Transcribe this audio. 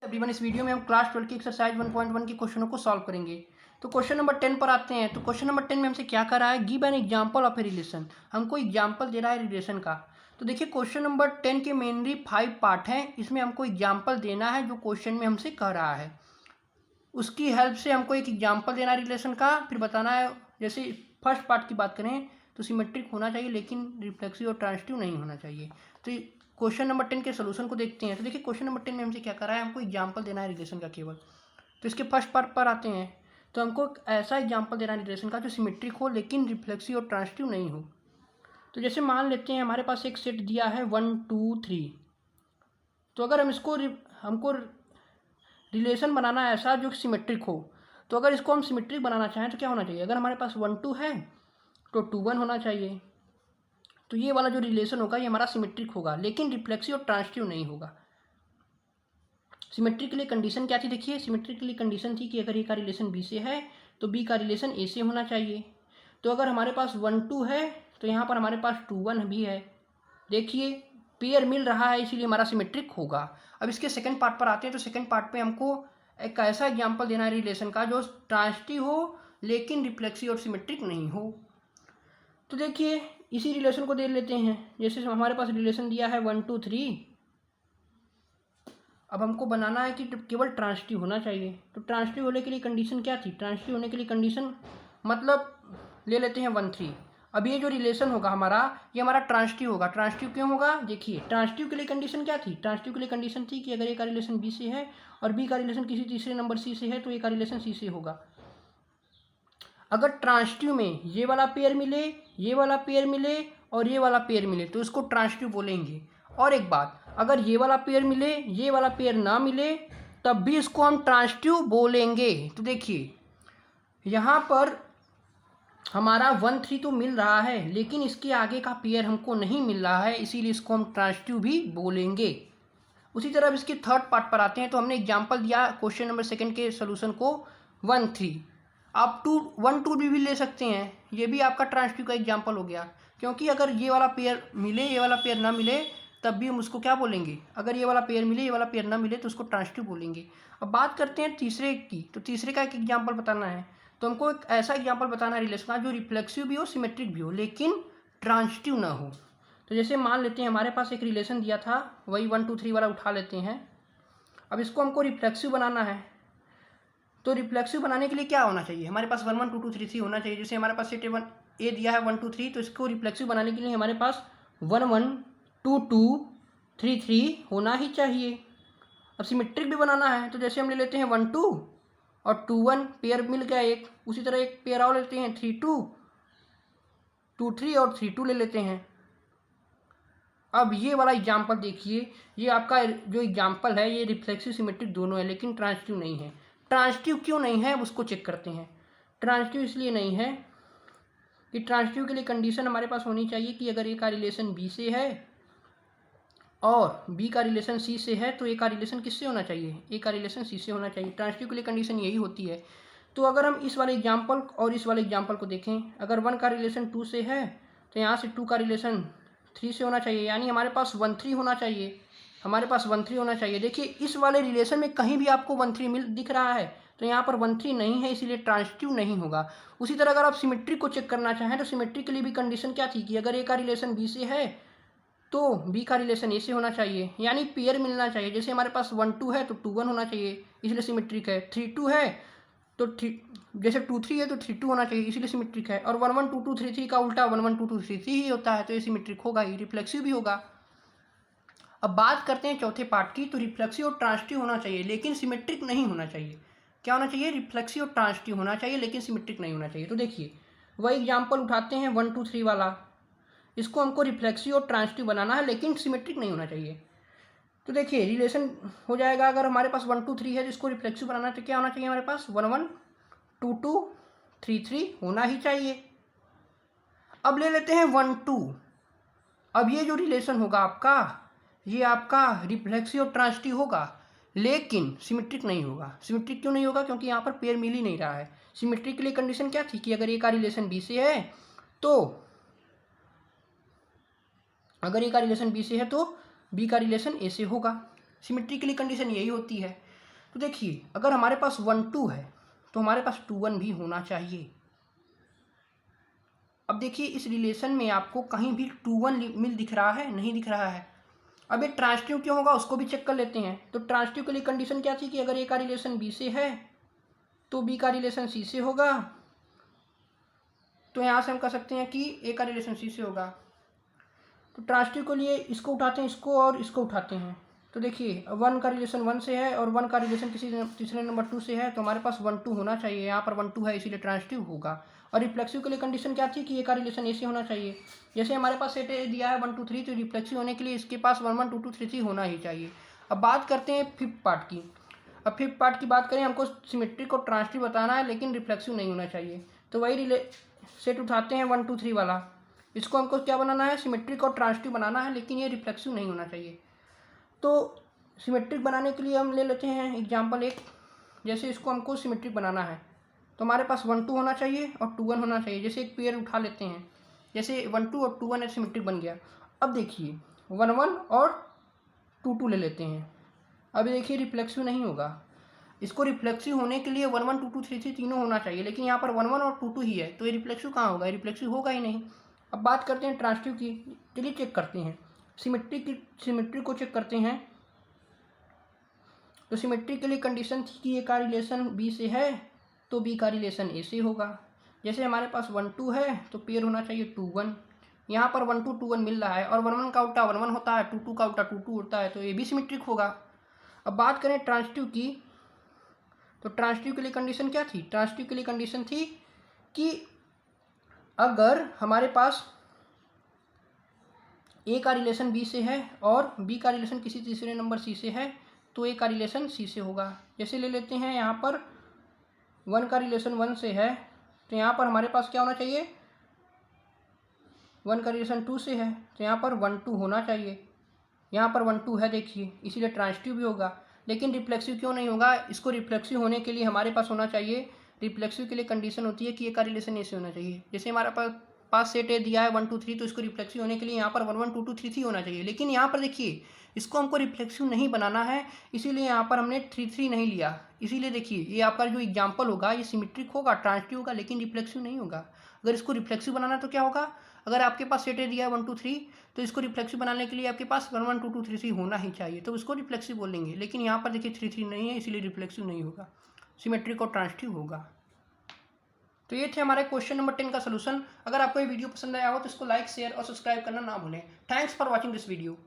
Everyone, इस video में हम क्लास 12 की एक्सरसाइज 1.1 के क्वेश्चनों को सॉल्व करेंगे। तो क्वेश्चन नंबर 10 पर आते हैं। तो क्वेश्चन नंबर 10 में हमसे क्या कर रहा है, give an example of a relation. हमको एग्जांपल दे रहा है रिलेशन का। तो देखिए क्वेश्चन नंबर 10 के मेनली 5 पार्ट हैं। इसमें हमको एग्जाम्पल देना है जो क्वेश्चन में हमसे कह रहा है। उसकी हेल्प से हमको एक एग्जाम्पल देना है रिलेशन का, फिर बताना है। जैसे फर्स्ट पार्ट की बात करें तो सिमेट्रिक होना चाहिए लेकिन रिफ्लेक्सिव और ट्रांजिटिव नहीं होना चाहिए। तो क्वेश्चन नंबर 10 के सोल्यूशन को देखते हैं। तो देखिए क्वेश्चन नंबर 10 में हमसे क्या कर रहा है, हमको एग्जाम्पल देना है रिलेशन का केवल। तो इसके फर्स्ट पार्ट पर आते हैं। तो हमको ऐसा एग्जाम्पल देना है रिलेशन का जो सिमेट्रिक हो लेकिन रिफ्लेक्सिव और ट्रांजिटिव नहीं हो। तो जैसे मान लेते हैं हमारे पास एक सेट दिया है 1 2 3। तो अगर हम इसको हमको रिलेशन बनाना है ऐसा जो सिमेट्रिक हो, तो अगर इसको हम सिमेट्रिक बनाना चाहें तो क्या होना चाहिए, अगर हमारे पास 1 2 है तो 2 1 होना चाहिए। तो ये वाला जो रिलेशन होगा ये हमारा सिमेट्रिक होगा लेकिन रिफ्लेक्सिव और ट्रांजिटिव नहीं होगा। सिमेट्रिक के लिए कंडीशन क्या थी, देखिए सिमेट्रिक के लिए कंडीशन थी कि अगर ए का रिलेशन बी से है तो बी का रिलेशन ए से होना चाहिए। तो अगर हमारे पास 1 2 है तो यहाँ पर हमारे पास 2 1 भी है। देखिए पेयर मिल रहा है इसीलिए हमारा सिमेट्रिक होगा। अब इसके सेकंड पार्ट पर आते हैं। तो सेकंड पार्ट पे हमको एक ऐसा एग्जांपल देना है रिलेशन का जो ट्रांजिटिव हो लेकिन रिफ्लेक्सिव और सिमेट्रिक नहीं हो। तो देखिए इसी रिलेशन को दे लेते हैं। जैसे हमारे पास रिलेशन दिया है 1 2 3। अब हमको बनाना है कि केवल ट्रांजिटिव होना चाहिए। तो ट्रांजिटिव होने के लिए कंडीशन क्या थी, ट्रांजिटिव होने के लिए कंडीशन मतलब ले लेते हैं 1 3। अब ये जो रिलेशन होगा हमारा ये हमारा ट्रांजिटिव होगा। ट्रांजिटिव क्यों होगा, देखिए ट्रांजिटिव के लिए कंडीशन क्या थी, ट्रांजिटिव के लिए कंडीशन थी कि अगर ए का रिलेशन बी से है और बी का रिलेशन किसी तीसरे नंबर सी से है तो ए का रिलेशन सी से होगा। अगर ट्रांजिटिव में ये वाला पेयर मिले, ये वाला पेयर मिले और ये वाला पेयर मिले तो इसको ट्रांजिटिव बोलेंगे। और एक बात, अगर ये वाला पेयर मिले ये वाला पेयर ना मिले तब भी इसको हम ट्रांजिटिव बोलेंगे। तो देखिए यहाँ पर हमारा 1 3 तो मिल रहा है लेकिन इसके आगे का पेयर हमको नहीं मिल रहा है, इसीलिए इसको हम ट्रांजिटिव भी बोलेंगे। उसी तरह इसके थर्ड पार्ट पर आते हैं। तो हमने एग्जाम्पल दिया क्वेश्चन नंबर 2 के सोल्यूशन को 1 3। आप 1 2 भी ले सकते हैं, ये भी आपका ट्रांजिटिव का एग्जाम्पल हो गया। क्योंकि अगर ये वाला पेयर मिले ये वाला पेयर ना मिले तब भी हम उसको क्या बोलेंगे, अगर ये वाला पेयर मिले ये वाला पेयर ना मिले तो उसको ट्रांजिटिव बोलेंगे। अब बात करते हैं तीसरे की। तो तीसरे का एक एग्जाम्पल बताना है। तो हमको एक ऐसा एग्जाम्पल बताना है रिलेशन का जो रिफ्लेक्सिव भी हो सिमेट्रिक भी हो लेकिन ट्रांजिटिव ना हो। तो जैसे मान लेते हैं हमारे पास एक रिलेशन दिया था, वही 1 2 3 वाला उठा लेते हैं। अब इसको हमको रिफ्लेक्सिव बनाना है। तो रिफ्लेक्सिव बनाने के लिए क्या होना चाहिए, हमारे पास 1 1 2 2 3 3 होना चाहिए। जैसे हमारे पास सेट ए दिया है 1 2 3, तो इसको रिफ्लेक्सिव बनाने के लिए हमारे पास 1 1 2 2 3 3 होना ही चाहिए। अब सिमेट्रिक भी बनाना है। तो जैसे हम ले लेते हैं 1 2 और 2 1 पेयर मिल गया एक। उसी तरह एक पेयर और लेते हैं 3 2 2 3 और 3 2 ले लेते हैं। अब ये वाला एग्जाम्पल देखिए, ये आपका जो एग्जाम्पल है ये रिफ्लेक्सिव सिमेट्रिक दोनों है लेकिन ट्रांजिटिव नहीं है। ट्रांजिटिव क्यों नहीं है उसको चेक करते हैं। ट्रांजिटिव इसलिए नहीं है कि ट्रांजिटिव के लिए कंडीशन हमारे पास होनी चाहिए कि अगर ए का रिलेशन बी से है और बी का रिलेशन सी से है तो ए का रिलेशन किससे होना चाहिए, ए का रिलेशन सी से होना चाहिए। ट्रांजिटिव के लिए कंडीशन यही होती है। तो अगर हम इस वाले एग्जाम्पल और इस वाले एग्जाम्पल को देखें, अगर 1 का रिलेशन 2 से है तो यहाँ से 2 का रिलेशन 3 से होना चाहिए, यानी हमारे पास 1 3 होना चाहिए। हमारे पास 1 3 होना चाहिए। देखिए इस वाले रिलेशन में कहीं भी आपको 1 3 मिल दिख रहा है तो यहाँ पर 1 3 नहीं है, इसीलिए ट्रांजिटिव नहीं होगा। उसी तरह अगर आप सिमेट्रिक को चेक करना चाहें तो सिमेट्रिक के लिए भी कंडीशन क्या थी कि अगर ए का रिलेशन बी से है तो बी का रिलेशन ए से होना चाहिए, यानी पेयर मिलना चाहिए। जैसे हमारे पास 1 2 है तो 2 1 होना चाहिए, इसलिए सिमेट्रिक है। 3 2 है तो जैसे 2 3 है तो 3 2 होना चाहिए, इसीलिए सिमेट्रिक है। और 1 1 2 2 3 3 का उल्टा 1 1 2 2 3 3 ही होता है, तो ये सिमेट्रिक होगा ही, रिफ्लेक्सिव भी होगा। अब बात करते हैं चौथे पार्ट की। तो रिफ्लेक्सिव और ट्रांजिटिव होना चाहिए लेकिन सिमेट्रिक नहीं होना चाहिए। क्या होना चाहिए, रिफ्लेक्सिव और ट्रांजिटिव होना चाहिए लेकिन सिमेट्रिक नहीं होना चाहिए। तो देखिए वही एग्जाम्पल उठाते हैं 1 2 3 वाला। इसको हमको रिफ्लेक्सिव और ट्रांजिटिव बनाना है लेकिन सिमेट्रिक नहीं होना चाहिए। तो देखिए रिलेशन हो जाएगा, अगर हमारे पास 1 2 3 है जिसको रिफ्लेक्सिव बनाना है तो क्या होना चाहिए, हमारे पास 1 1 2 2 3 3 होना ही चाहिए। अब ले लेते हैं 1 2। अब ये जो रिलेशन होगा आपका ये आपका रिफ्लेक्सिव और ट्रांजिटिव होगा लेकिन सिमेट्रिक नहीं होगा। सिमेट्रिक क्यों नहीं होगा, क्योंकि यहाँ पर पेयर मिल ही नहीं रहा है। सिमेट्रिक के लिए कंडीशन क्या थी कि अगर ए का रिलेशन बी से है तो अगर ए का रिलेशन बी से है तो बी का रिलेशन ए से होगा। सिमेट्री के लिए कंडीशन यही होती है। तो देखिए अगर हमारे पास 1 2 है तो हमारे पास 2 1 भी होना चाहिए। अब देखिए इस रिलेशन में आपको कहीं भी 2 1 मिल दिख रहा है? नहीं दिख रहा है। अब ये ट्रांजिटिव क्यों होगा उसको भी चेक कर लेते हैं। तो ट्रांजिटिव के लिए कंडीशन क्या थी कि अगर ए का रिलेशन बी से है तो बी का रिलेशन सी से होगा। तो यहाँ से हम कह सकते हैं कि ए का रिलेशन सी से होगा। तो ट्रांजिटिव के लिए इसको उठाते हैं, इसको और इसको उठाते हैं। तो देखिए 1 का रिलेशन 1 से है और 1 का रिलेशन किसी तीसरे नंबर 2 से है, तो हमारे पास 1 2 होना चाहिए। यहाँ पर 1 2 है इसीलिए ट्रांजिटिव होगा। और रिफ्लेक्सिव के लिए कंडीशन क्या थी कि ए का रिलेशन ए से होना चाहिए। जैसे हमारे पास सेट ए दिया है 1 2 3, तो रिफ्लेक्सिव होने के लिए इसके पास 1 1 2 2 3 3 होना ही चाहिए। अब बात करते हैं फिफ्थ पार्ट की। अब फिफ्थ पार्ट की बात करें, हमको सिमेट्रिक और ट्रांजिटिव बताना है लेकिन रिफ्लेक्सिव नहीं होना चाहिए। तो वही सेट उठाते हैं 1 2 3 वाला। इसको हमको क्या बनाना है? सिमेट्रिक और ट्रांजिटिव बनाना है, लेकिन ये रिफ्लेक्सिव नहीं होना चाहिए। तो सिमेट्रिक बनाने के लिए हम ले लेते हैं एग्जांपल एक। जैसे इसको हमको सिमेट्रिक बनाना है तो हमारे पास 1 2 होना चाहिए और 2 1 होना चाहिए। जैसे एक पेयर उठा लेते हैं, जैसे 1 2 और 2 1 सिमेट्रिक बन गया। अब देखिए 1 1 और 2 2 ले लेते हैं। अब देखिए रिफ्लेक्सिव नहीं होगा। इसको रिफ्लेक्सिव होने के लिए 1 1 2 2 3 3 तीनों होना चाहिए, लेकिन यहाँ पर 1 1 और 2 2 ही है, तो ये रिफ्लेक्सिव कहाँ होगा? रिफ्लेक्सिव होगा ही नहीं। अब बात करते हैं ट्रांजिटिव की। चलिए चेक करते हैं सिमेट्री को चेक करते हैं। तो सिमेट्री के लिए कंडीशन थी कि ए का रिलेशन बी से है तो बी का रिलेशन ए से होगा। जैसे हमारे पास 1 2 है तो पेयर होना चाहिए 2 1। यहाँ पर 1 2 2 1 मिल रहा है और 1 1 का उल्टा 1 1 होता है, 2 2 का उल्टा 2 2 होता है, तो ये भी सिमेट्रिक होगा। अब बात करें ट्रांजिटिव की, तो ट्रांजिटिव के लिए कंडीशन क्या थी? ट्रांजिटिव के लिए कंडीशन थी कि अगर हमारे पास ए का रिलेशन बी से है और बी का रिलेशन किसी तीसरे नंबर सी से है तो ए का रिलेशन सी से होगा। जैसे ले लेते हैं यहाँ पर 1 का रिलेशन 1 से है तो यहाँ पर हमारे पास क्या होना चाहिए? 1 का रिलेशन 2 से है तो यहाँ पर 1 2 होना चाहिए। यहाँ पर 1 2 है देखिए, इसीलिए ट्रांजिटिव भी होगा। लेकिन रिफ्लेक्सिव क्यों नहीं होगा? इसको रिफ्लेक्सिव होने के लिए हमारे पास होना चाहिए, रिफ्लेक्सिव के लिए कंडीशन होती है कि ए का रिलेशन ए से होना चाहिए। जैसे हमारे पास सेट ए दिया है 1 2 3, तो इसको रिफ्लेक्सिव होने के लिए यहाँ पर 1 1 2 2 3 3 होना चाहिए। लेकिन यहाँ पर देखिए इसको हमको रिफ्लेक्सिव नहीं बनाना है, इसीलिए यहाँ पर हमने 3 3 नहीं लिया। इसीलिए देखिए ये आपका जो एग्जाम्पल होगा ये सिमेट्रिक होगा, ट्रांजिटिव होगा, लेकिन रिफ्लेक्सिव नहीं होगा। अगर इसको रिफ्लेक्सिव बनाना तो क्या होगा? अगर आपके पास सेट ए दिया है 1 2 3, तो इसको रिफ्लेक्सिव बनाने के लिए आपके पास 1 1 2 2 3 3 होना ही चाहिए, तो इसको रिफ्लेक्सिव बोलेंगे। लेकिन यहाँ पर देखिए 3 3 नहीं है, इसीलिए रिफ्लेक्सिव नहीं होगा, सिमेट्रिक और ट्रांजिटिव होगा। तो ये थे हमारे क्वेश्चन नंबर 10 का सलूशन। अगर आपको ये वीडियो पसंद आया हो तो इसको लाइक, शेयर और सब्सक्राइब करना ना भूलें। Thanks for watching this video.